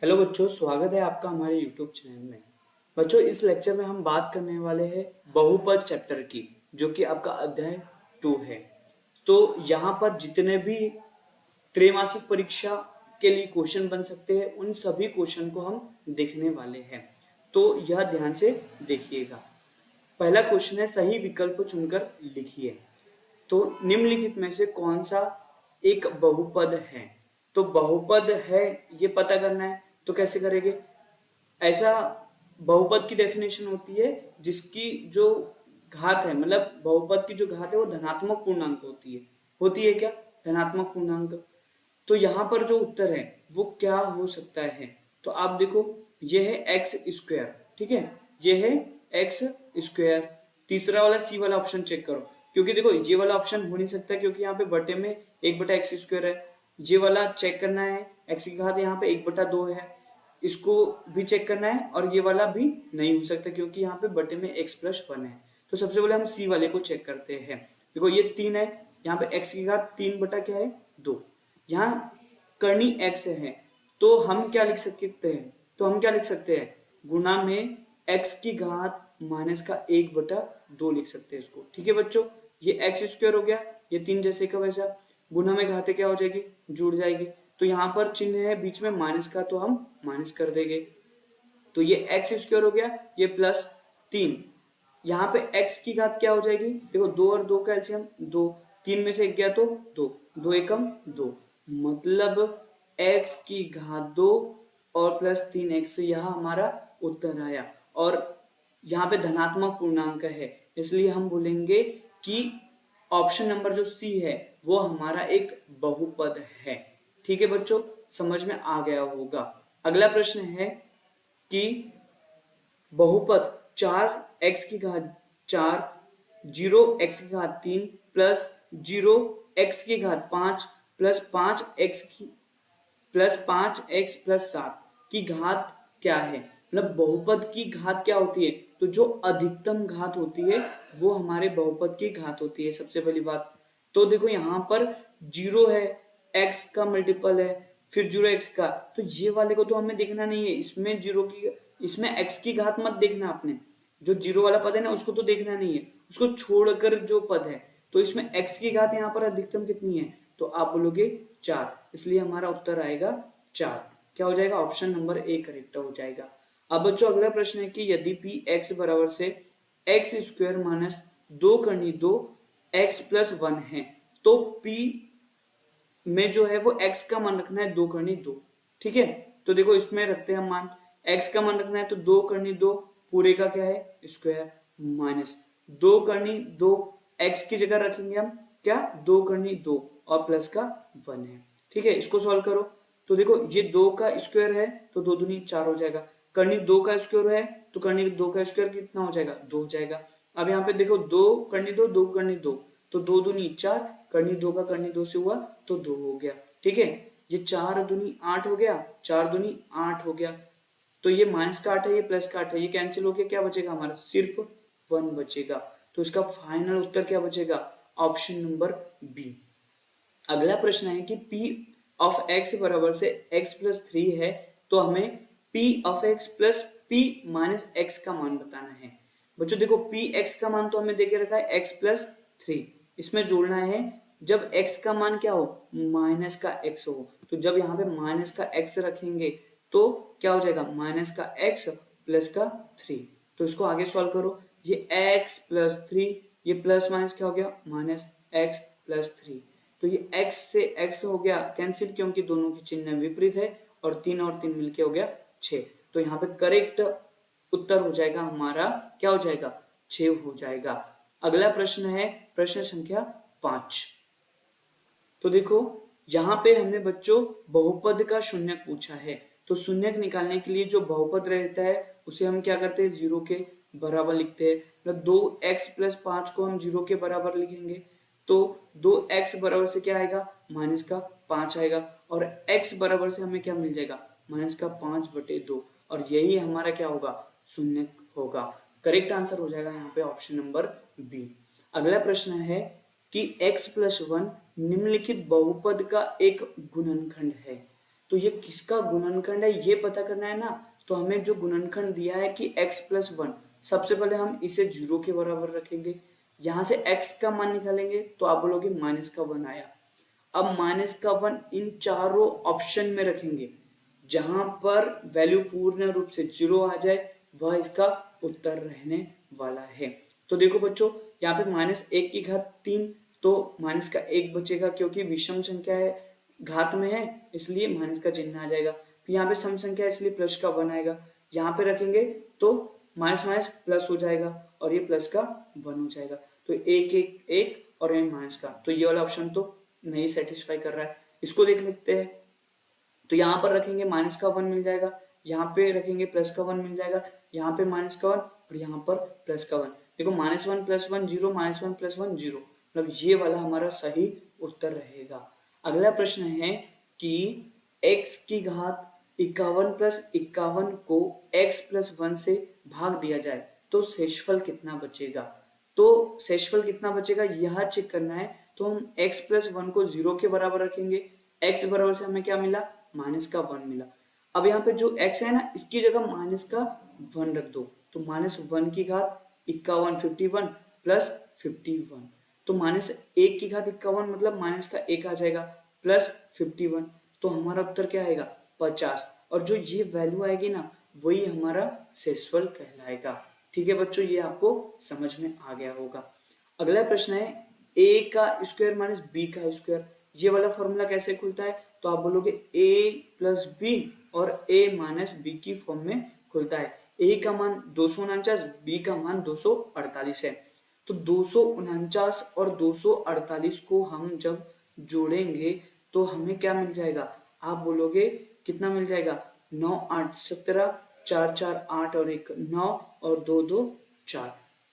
Hello बच्चों, स्वागत है आपका हमारे यूट्यूब चैनल में। बच्चों, इस लेक्चर में हम बात करने वाले हैं बहुपद चैप्टर की, जो कि आपका अध्याय 2 है। तो यहाँ पर जितने भी त्रैमासिक परीक्षा के लिए क्वेश्चन बन सकते हैं, उन सभी क्वेश्चन को हम देखने वाले हैं। तो यह ध्यान से देखिएगा। पहला क्वेश्चन है, सही विकल्प चुनकर लिखिए। तो निम्नलिखित में से कौन सा एक बहुपद है? तो बहुपद है ये पता करना है, तो कैसे करेंगे? ऐसा बहुपद की डेफिनेशन होती है जिसकी जो घात है, मतलब बहुपद की जो घात है वो धनात्मक पूर्णांक होती है क्या? धनात्मक पूर्णांक। तो यहाँ पर जो उत्तर है वो क्या हो सकता है? तो आप देखो, ये है एक्स स्क्वायर, ठीक है, ये है एक्स स्क्वायर। तीसरा वाला सी वाला ऑप्शन चेक करो, क्योंकि देखो ये वाला ऑप्शन हो नहीं सकता, क्योंकि यहाँ पे बटे में 1/x² है। ये वाला चेक करना है, एक्स की घात यहाँ पे 1/2 है, इसको भी चेक करना है। और ये वाला भी नहीं हो सकता, क्योंकि यहाँ पे बटे में x+1 है। तो सबसे पहले हम सी वाले को चेक करते हैं। देखो ये 3 है, यहाँ पे x की घात 3 बटा क्या है 2। यहाँ कर्णी x है, तो हम क्या लिख सकते हैं? गुणा में x की घात माइनस का 1/2 लिख सकते हैं इसको। ठीक है बच्चों, ये x² हो गया, ये 3 जैसे का वैसा। गुणा में घाते क्या हो जाएगी? जुड़ जाएगी। तो यहाँ पर चिन्ह है बीच में माइनस का, तो हम माइनस कर देंगे। तो ये x² हो गया, ये +3। यहाँ पे x की घात क्या हो जाएगी? देखो 2 और 2 का एलसीएम 2, 3 में से 1 गया तो 2, 2 एकम 2, मतलब x की घात 2 और +3x, यह हमारा उत्तर आया। और यहाँ पे धनात्मक पूर्णांक है, इसलिए हम बोलेंगे कि ऑप्शन नंबर जो सी है वो हमारा एक बहुपद है। ठीक है बच्चों, समझ में आ गया होगा। अगला प्रश्न है कि बहुपद 4x की घात 4, 0x की घात 3 प्लस 0x की घात 5 प्लस 5x+7 की घात क्या है? मतलब बहुपद की घात क्या होती है? तो जो अधिकतम घात होती है वो हमारे बहुपद की घात होती है, सबसे पहली बात। तो देखो यहाँ पर 0 है, x का मल्टीपल है, फिर 0x का, तो ये वाले को तो हमें देखना नहीं है। इसमें x की घात मत देखना आपने, जो 0 वाला पद है ना उसको तो देखना नहीं है, उसको छोड़कर जो पद है। तो इसमें x की घात यहाँ पर अधिकतम कितनी है? तो आप बोलोगे 4, इसलिए हमारा उत्तर आएगा 4। क्या हो जाएगा? ऑप्शन नंबर ए करेक्ट हो जाएगा। अब बच्चों अगला प्रश्न है कि यदि p x बराबर से x² माइनस 2 करनी 2 x+1 है, तो p में जो है वो x का मान रखना है 2 करनी 2। ठीक है, तो देखो इसमें रखते हैं मान, x का मान रखना है तो 2 करनी 2 पूरे का क्या है स्क्वायर, माइनस 2 करनी 2, x की जगह रखेंगे हम क्या 2 करनी 2 और प्लस का 1 है। ठीक है, इसको सॉल्व करो। तो देखो ये 2 का स्क्वायर है तो 2 दूनी 4 हो जाएगा, करनी 2 का स्क्वायर है तो करनी 2 का स्क्वायर कितना हो जाएगा? 2 हो जाएगा। अब यहाँ पे देखो 2 करनी 2, 2 करनी 2, तो 2 दूनी 4, करनी 2 का करनी 2 से हुआ तो 2 हो गया। ठीक है, ये 4 दूनी 8 हो गया, 4 दूनी 8 हो गया। तो ये माइनस का 8 है, ये प्लस का 8 है, ये कैंसिल हो गया, क्या बचेगा हमारा? सिर्फ 1 बचेगा। तो इसका फाइनल उत्तर क्या बचेगा? Option number b. अगला प्रश्न है कि p ऑफ x बराबर से x+3 है, तो हमें p of x plus p minus x का मान बताना है। बच्चों देखो px का मान तो हमें देके रखा है x+3, इसमें जोड़ना है जब x का मान क्या हो? माइनस का x हो। तो जब यहाँ पे माइनस का x रखेंगे तो क्या हो जाएगा? माइनस का x प्लस का 3। तो इसको आगे सॉल्व करो, ये x+3, ये प्लस माइनस क्या हो गया? Minus x+3। तो ये x से x हो गया कैंसिल, क्योंकि दोनों की चिन्ह विपरीत है, और 3 और 3 मिलके हो गया 6। तो यहाँ पे करेक्ट उत्तर हो जाएगा हमारा, क्या हो जाएगा? 6 हो जाएगा। अगला प्रश्न है प्रश्न संख्या 5। तो देखो यहाँ पे हमने बच्चों बहुपद का शून्यक पूछा है। तो शून्यक निकालने के लिए जो बहुपद रहता है उसे हम क्या करते हैं? 0 के बराबर लिखते हैं। मतलब 2x+5 को हम 0 के बराबर लिखेंगे, तो 2x बराबर से क्या आएगा? माइनस का 5 आएगा, और x बराबर से हमें क्या मिल जाएगा? माइनस का 5/2, और यही हमारा क्या होगा? शून्यक होगा। करेक्ट आंसर हो जाएगा यहाँ पे ऑप्शन नंबर बी। अगला प्रश्न है कि x+1 निम्नलिखित बहुपद का एक गुणनखंड है। तो ये किसका गुणनखंड है ये पता करना है ना। तो हमें जो गुणनखंड दिया है कि x+1, सबसे पहले हम इसे 0 के बराबर रखेंगे, यहाँ से x का मान निकालेंगे तो आप बोलोगे -1 आया। अब -1 इन चारों ऑप्शन में रखेंगे, जहां पर वैल्यू पूर्ण रूप से 0 आ जाए वह इसका उत्तर रहने वाला है। तो देखो बच्चों, यहाँ पे -1⁻³ तो माइनस का 1 बचेगा, क्योंकि विषम संख्या है, घात में है, इसलिए माइनस का चिन्ह आ जाएगा। फिर यहाँ पे सम संख्या है इसलिए प्लस का 1 आएगा, यहाँ पे रखेंगे तो माइनस माइनस प्लस हो जाएगा और ये प्लस का 1 हो जाएगा। तो एक एक एक और ये माइनस का, तो ये वाला ऑप्शन तो नहीं सेटिस्फाई कर रहा है, इसको देख लेते हैं। तो यहाँ पर रखेंगे माइनस का 1 मिल जाएगा, यहाँ पे रखेंगे प्लस का 1 मिल जाएगा, यहाँ पे माइनस का 1 और यहाँ पर प्लस का 1। देखो -1 + 1 0, -1 + 1 0, मतलब ये वाला हमारा सही उत्तर रहेगा। अगला प्रश्न है कि x की घात 51 + 51 को x + 1 से भाग दिया जाए तो शेषफल कितना बचेगा। तो शेषफल कितना बचेगा यह चेक करना है, तो हम x + 1 को 0 के बराबर रखेंगे, x बराबर से हमें क्या मिला, -1 मिला। अब यहाँ पे जो x है ना, इसकी जगह -1 रख दो, तो -1 की घात 51 51 + 51, तो -1 की घात 51 मतलब -1 आ जाएगा, प्लस 51, तो हमारा उत्तर क्या आएगा 50, और जो ये वैल्यू आएगी ना वही हमारा शेषफल कहलाएगा। ठीक है बच्चों, ये आपको समझ में आ गया होगा। अगला प्रश्न है a का स्क्वायर माइनस b का स्क्वायर, ये वाला फॉर्मूला कैसे खुलता है, तो आप बोलोगे a + b और a - b की फॉर्म में खुलता है। a का मान 249, b का मान 248 है, तो 249 और 248 को हम जब जोड़ेंगे तो हमें क्या मिल जाएगा, आप बोलोगे कितना मिल जाएगा, 9 8 17, 4 4 8 और 1 9 और 2 2 4,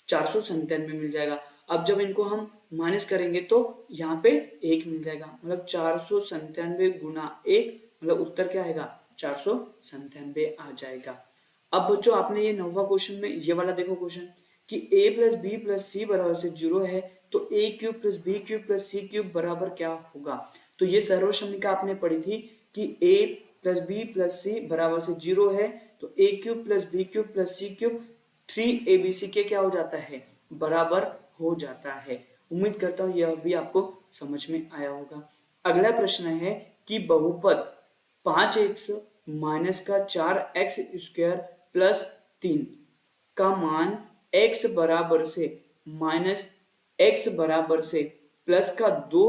497 मिल जाएगा। अब जब इनको हम माइनस करेंगे तो यहाँ पे 1 मिल जाएगा, मतलब 497 गुना 1, मतलब उत्तर क्या आएगा 497 आ जाएगा। अब बच्चों आपने ये 9वां क्वेश्चन में ये वाला देखो क्वेश्चन कि a + b + c बराबर से 0 है, तो a³ + b³ + c³ बराबर क्या होगा। तो ये सर्वसमीका आपने पढ़ी थी कि a + b + c बराबर से 0 है, तो a³ + b³ + c³ 3abc के क्या हो जाता है, बराबर हो जाता है। उम्मीद करता हूँ यह भी आपको समझ में आया होगा। अगला प्रश्न है कि बहुपद 5x - 4x² + 3 का मान x बराबर से -x बराबर से प्लस का 2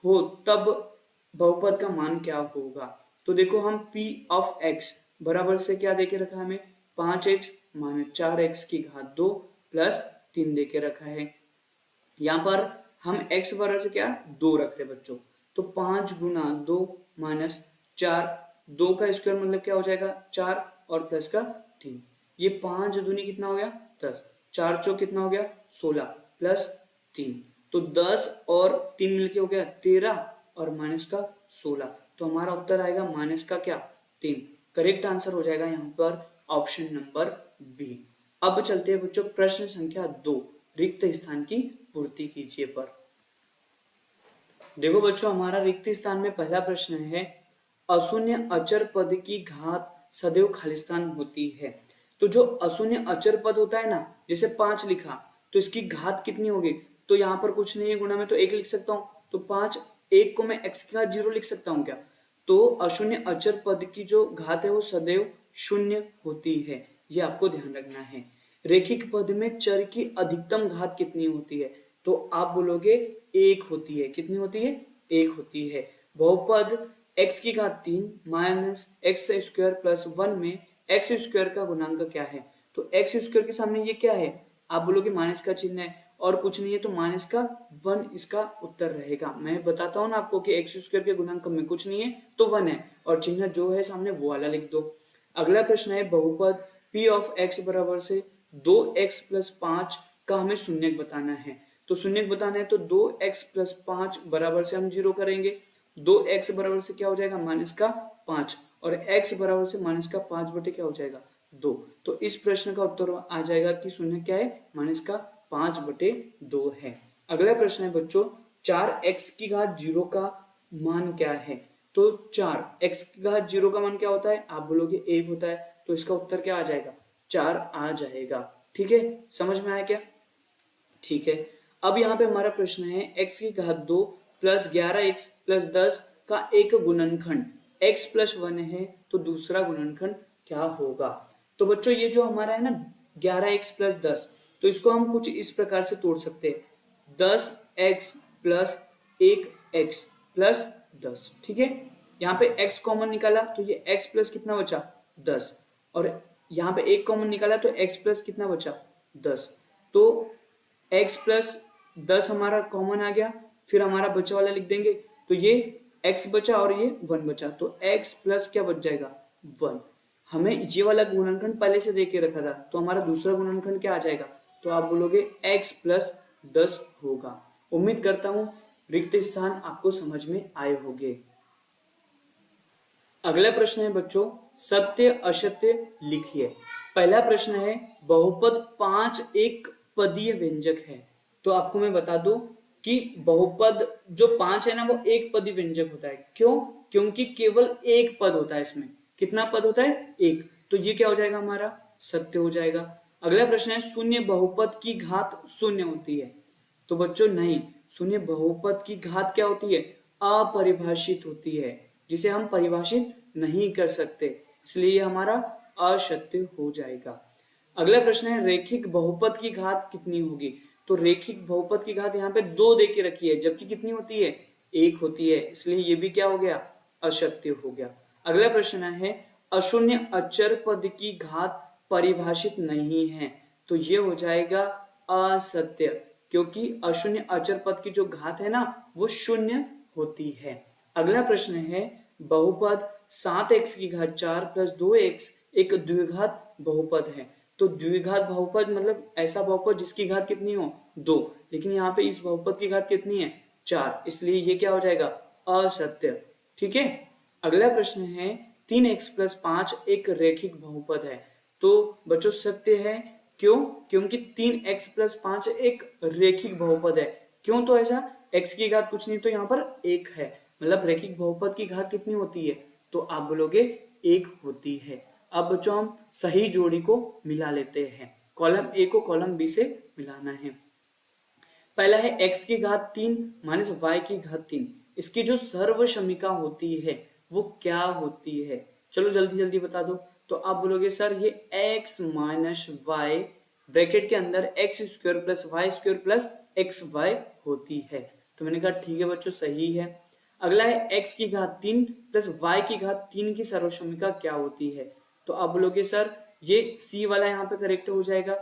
हो तब बहुपद का मान क्या होगा। तो देखो हम p ऑफ x बराबर से क्या देके रखा है हमें, 5x - 4x की घात 2 + 3 देके रखा है। यहाँ पर हम x बराबर से क्या 2 रख रहे बच्चों, तो 5 गुना 2 - 4, 2 का स्क्वायर मतलब क्या हो जाएगा 4 और प्लस का 3, ये 5 दूनी कितना हो गया 10, 4 चौक कितना हो गया 16 प्लस 3, तो 10 और 3 मिलके हो गया 13 और माइनस का 16, तो हमारा उत्तर आएगा माइनस का क्या 3। करेक्ट आंसर हो जाएगा यहाँ पर ऑप्शन नंबर बी। अब चलते हैं बच्चों प्रश्न संख्या 2, रिक्त स्थान की पूर्ति कीजिए पर। देखो बच्चों हमारा रिक्त स्थान में पहला प्रश्न है, अशून्य अचर पद की घात सदैव खालिस्तान होती है। तो जो अशून्य अचर पद होता है ना, जैसे 5 लिखा तो इसकी घात कितनी होगी, तो यहाँ पर कुछ नहीं है गुणा में, तो 1 लिख सकता हूँ, तो 5 1 को मैं x की घात 0 लिख सकता हूँ क्या। तो अशून्य अचर पद की जो घात है वो सदैव शून्य होती है, ये आपको ध्यान रखना है। रेखिक पद में चर की अधिकतम घात कितनी होती है, तो आप बोलोगे 1 होती है, कितनी होती है 1 होती है। बहुपद x की घात 3 - x² + 1 में x² का गुणांक क्या है, तो x² के सामने ये क्या है, आप बोलोगे माइनस का चिन्ह है और कुछ नहीं है, तो माइनस का 1 इसका उत्तर रहेगा। मैं बताता हूँ ना आपको कि x² के गुणांक में कुछ नहीं है तो 1 है, और चिन्ह जो है सामने वो वाला लिख दो। अगला प्रश्न है बहुपद p ऑफ x बराबर से 2x + 5 का हमें शून्यक बताना है। तो शून्यक बताना है तो 2x + 5 बराबर से हम 0 करेंगे, 2x बराबर से क्या हो जाएगा माइनस का 5 और x बराबर से माइनस का 5 बटे क्या हो जाएगा 2। तो इस प्रश्न का उत्तर आ जाएगा कि शून्य क्या है माइनस का 5 बटे 2 है। अगला प्रश्न है बच्चों 4x की घात 0 का मान क्या है। तो 4, x की घात 0 का मान क्या होता है, आप बोलोगे 1 होता है, तो इसका उत्तर क्या आ जाएगा, 4 आ जाएगा। ठीक है, समझ में आया क्या? ठीक है, अब यहाँ पे हमारा प्रश्न है x की घात 2 प्लस 11x प्लस 10 का एक गुणनखंड x प्लस 1 है, तो दूसरा गुणनखंड क्या होगा? तो बच्चों ये जो हमारा है ना 11x प्लस 10, तो इसको हम कुछ इस प्रकार से तोड़ सकते हैं, 10x प्लस 1x प्लस 10। ठीक है, यहाँ पे x कॉमन निकाला तो ये x प्लस कितना बचा, 10, और यहाँ पे 1 कॉमन निकाला तो x प्लस कितना बचा, 10। तो x प्लस 10 हमारा कॉमन आ गया, फिर हमारा बचा वाला लिख देंगे, तो ये x बचा और ये 1 बचा, तो x प्लस क्या बच जाएगा, 1। हमें ये वाला गुणनखंड पहले से दे के रखा था, तो हमारा दूसरा गुणनखंड क्या आ जाएगा, तो आप बोलोगे x प्लस 10 होगा। उम्मीद करता हूं रिक्त स्थान आपको समझ में आए होंगे। अगला प्रश्न है बच्चों, सत्य असत्य लिखिए। पहला प्रश्न है, बहुपद 5 एक पदीय व्यंजक है। तो आपको मैं बता दूं कि बहुपद जो 5 है ना वो एक पदी व्यंजक होता है। क्यों? क्योंकि केवल एक पद होता है इसमें। कितना पद होता है? एक। तो ये क्या हो जाएगा हमारा, सत्य हो जाएगा। अगला प्रश्न है, शून्य बहुपद की घात शून्य होती है। तो बच्चों नहीं, शून्य बहुपद की घात क्या होती है, अपरिभाषित होती है, जिसे हम परिभाषित नहीं कर सकते, इसलिए ये हमारा असत्य हो जाएगा। अगला प्रश्न है, रैखिक बहुपद की घात कितनी होगी? तो रैखिक बहुपद की घात यहाँ पे 2 दे के रखी है, जबकि कितनी होती है, 1 होती है, इसलिए ये भी क्या हो गया, असत्य हो गया। अगला प्रश्न है, अशून्य अचर पद की घात परिभाषित नहीं है। तो ये हो जाएगा असत्य, क्योंकि अशून्य अचर पद की जो घात है ना वो शून्य होती है। अगला प्रश्न है, बहुपद 7x की घात 4 प्लस 2x एक द्विघात बहुपद है। तो द्विघात बहुपद मतलब ऐसा बहुपद जिसकी घात कितनी हो, 2, लेकिन यहाँ पे इस बहुपद की घात कितनी है, 4, इसलिए ये क्या हो जाएगा, असत्य। ठीक है, अगला प्रश्न है, 3x प्लस 5 एक रैखिक बहुपद है। तो बच्चों सत्य है। क्यों? क्योंकि 3x प्लस 5 एक रैखिक बहुपद है। क्यों? तो ऐसा x की घात कुछ नहीं तो यहाँ पर 1 है, मतलब रैखिक बहुपद की घात कितनी होती है, तो आप बोलोगे 1 होती है। अब बच्चों हम सही जोड़ी को मिला लेते हैं, कॉलम ए को कॉलम बी से मिलाना है। पहला है x की घात 3 माइनस y की घात 3, इसकी जो सर्वसमीका होती है वो क्या होती है? चलो जल्दी जल्दी बता दो। तो आप बोलोगे सर ये x माइनस वाई ब्रैकेट के अंदर x square plus y square plus x y होती है। तो मैंने कहा ठीक है बच्चों, सही है। अगला है x की घात 3 प्लस y की घात 3 की सर्वसमीका क्या होती है? तो आप बोलोगे सर ये c वाला यहाँ पे करेक्ट हो जाएगा।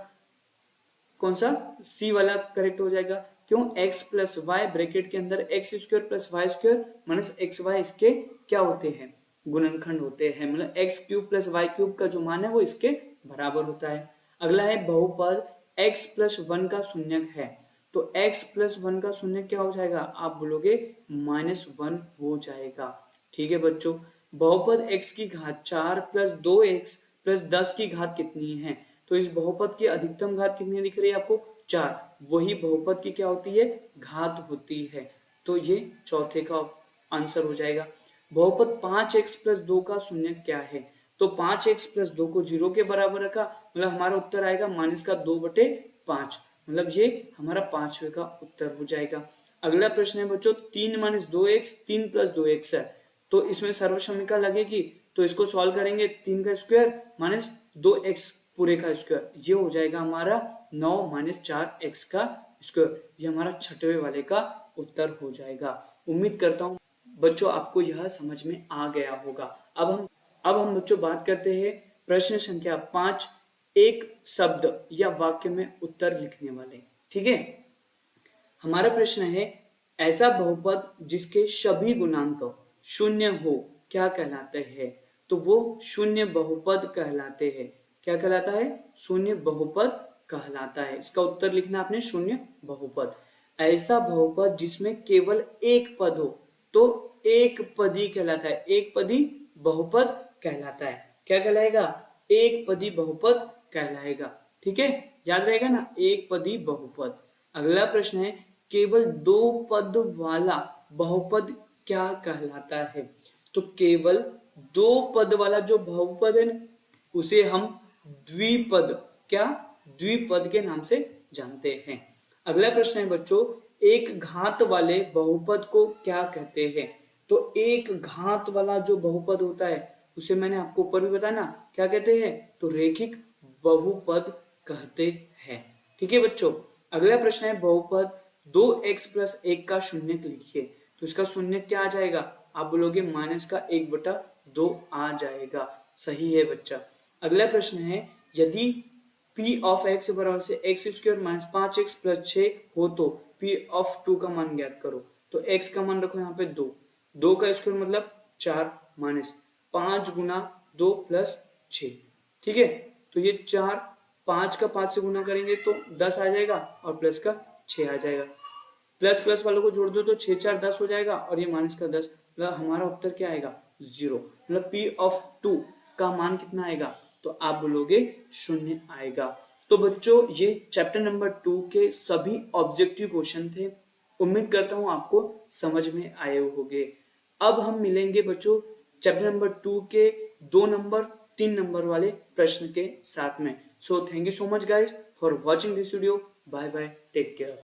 कौन सा? c वाला करेक्ट हो जाएगा। क्यों? x प्लस वाई ब्रैकेट के अंदर x square plus y square minus x y इसके क्या होते हैं? गुणनखंड होते हैं, मतलब x cube plus y cube का जो मान है वो इसके बराबर होता है। अगला है बहुपद x प्लस 1 का शून्यक है। तो x प्लस 1 का शून्यक क्या हो जाएगा? आप बोलोगे -1 हो जाएगा। ठीक है बच्चों, बहुपद x की घात 4 प्लस 2x प्लस 10 की घात कितनी है? तो इस बहुपद की अधिकतम घात कितनी दिख रही है आपको? 4। वही बहुपद की क्या होती है? घात होती है। तो ये चौथे का आंसर हो जाएगा। बहुपद 5x प्लस 2 का शून्यक क्या है? तो 5x प्लस 2 को 0 के बराबर रखा, मतलब हमारा उत्तर आएगा -2/5, मतलब ये हमारा 5वें का उत्तर हो जाएगा। अगला प्रश्न है बच्चों, 3 माइनस 2x 3 प्लस 2x है। तो इसमें सर्वसमीका लगेगी, तो इसको सॉल्व करेंगे, 3 का स्क्वायर माइनस 2x पूरे का स्क्वायर, ये हो जाएगा हमारा 9 माइनस 4x का स्क्वायर। ये हमारा 6वें वाले का उत्तर हो जाएगा। उम्मीद करता हूँ बच्चों आपको यह समझ में आ गया होगा। अब हम बच्चों बात करते हैं प्रश्न संख्या 5, एक शब्द या वाक्य में उत्तर लिखने वाले। ठीक है, हमारा प्रश्न है, ऐसा बहुपद जिसके सभी गुणांक शून्य हो क्या कहलाते हैं? तो वो शून्य बहुपद कहलाते हैं। क्या कहलाता है? शून्य बहुपद कहलाता है। इसका उत्तर लिखना आपने शून्य बहुपद। ऐसा बहुपद जिसमें केवल एक पद हो तो एक पदी कहलाता है। एक पदी बहुपद कहलाता है। क्या कहलाएगा? एक पदी बहुपद कहलाएगा। ठीक है, याद रहेगा ना, एक पदी बहुपद। अगला प्रश्न है, केवल 2 पद वाला बहुपद क्या कहलाता है? तो केवल दो पद वाला जो बहुपद है ना, उसे हम द्विपद, क्या, द्विपद के नाम से जानते हैं। अगला प्रश्न है बच्चों, एक घात वाले बहुपद को क्या कहते हैं? तो एक घात वाला जो बहुपद होता है उसे मैंने आपको ऊपर भी बताया ना, क्या कहते हैं? तो रेखिक बहुपद कहते हैं। ठीक है बच्चों, अगला प्रश्न है बहुपद 2x+1 का शून्यक लिखिए। तो इसका शून्यक क्या आ जाएगा? आप बोलोगे -1/2 आ जाएगा। सही है बच्चा। अगला प्रश्न है, यदि p ऑफ x बराबर से x² - 5x+6 हो तो p ऑफ 2 का मान ज्ञात करो। तो x का मान रखो यहाँ पे 2, 2 का स्क्वायर मतलब 4 माइनस 5 गुना 2 प्लस 6। ठीक है, तो ये 4, 5 का 5 से गुना करेंगे तो 10 आ जाएगा और प्लस का 6 आ जाएगा। प्लस प्लस वालों को जोड़ दो तो 6 4 10 हो जाएगा और ये माइनस का 10, मतलब हमारा उत्तर क्या आएगा? 0। मतलब p ऑफ 2 का मान कितना आएगा? तो आप बोलोगे 0 आएगा। तो बच्चों ये चैप्टर नंबर 2 के सभी ऑब्जेक्टिव क्वेश्चन थे। उम्मीद करता हूँ आपको समझ में आए होंगे। अब हम मिलेंगे बच्चों चैप्टर नंबर 2 के 2 नंबर 3 नंबर वाले प्रश्न के साथ में। So thank you so much guys for watching this video. Bye bye, take care.